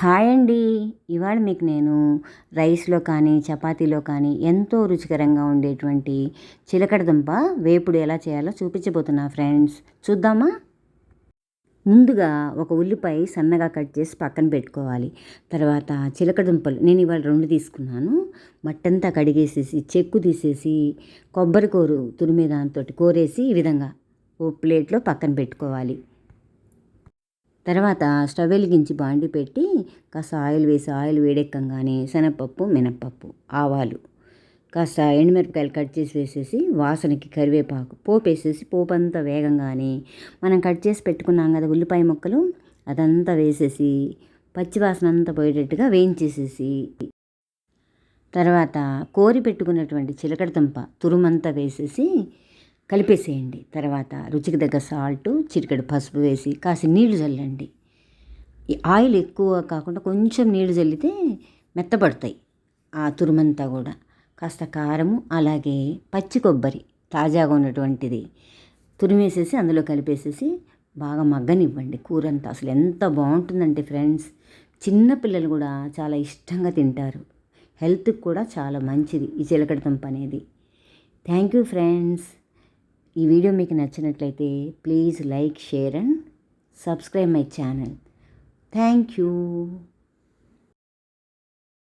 Hi అండి. ఇవాళ మీకు నేను రైస్‌లో కానీ, చపాతీలో కానీ ఎంతో రుచికరంగా ఉండేటువంటి చిలకడ దుంప వేపుడు ఎలా చేయాలో చూపించబోతున్నా ఫ్రెండ్స్. చూద్దామా? ముందుగా ఒక ఉల్లిపాయ సన్నగా కట్ చేసి పక్కన పెట్టుకోవాలి. తర్వాత చిలకడ దుంపలు నేను ఇవాళ 2 తీసుకున్నాను. మట్టంతా కడిగేసేసి, చెక్కు తీసేసి, కొబ్బరి కూరు తురిమే దాంతోటి కోరేసి ఈ విధంగా ఓ ప్లేట్‌లో పక్కన పెట్టుకోవాలి. తర్వాత స్టవ్ వెలిగించి బాండి పెట్టి కాస్త ఆయిల్ వేసి ఆయిల్ వేడెక్కగానే శనగపప్పు, మినప్పప్పు, ఆవాలు, కాస్త ఎండుమిరపకాయలు కట్ చేసి వేసేసి వాసనకి కరివేపాకు పోపు వేసేసి పోపు అంతా వేగంగానే మనం కట్ చేసి పెట్టుకున్నాం కదా ఉల్లిపాయ ముక్కలు అదంతా వేసేసి పచ్చివాసన అంతా పోయేటట్టుగా వేయించేసేసి తర్వాత కోరి పెట్టుకున్నటువంటి చిలకడ దుంప తురుమంతా వేసేసి కలిపేసేయండి. తర్వాత రుచికి తగ్గ సాల్టు, చిటికెడు పసుపు వేసి కాసి నీళ్లు చల్లండి. ఈ ఆయిల్ ఎక్కువ కాకుండా కొంచెం నీళ్లు చల్లితే మెత్తబడతాయి ఆ తురుమంతా కూడా. కాస్త కారము, అలాగే పచ్చి కొబ్బరి తాజాగా ఉన్నటువంటిది తురిమేసేసి అందులో కలిపేసేసి బాగా మగ్గనివ్వండి. కూరంతా అసలు ఎంత బాగుంటుందంటే ఫ్రెండ్స్, చిన్నపిల్లలు కూడా చాలా ఇష్టంగా తింటారు. హెల్త్కి కూడా చాలా మంచిది ఈ చిలకడ దుంప అనేది. Thank you friends. ఈ వీడియో మీకు నచ్చినట్లయితే please like, share and subscribe my channel. Thank you.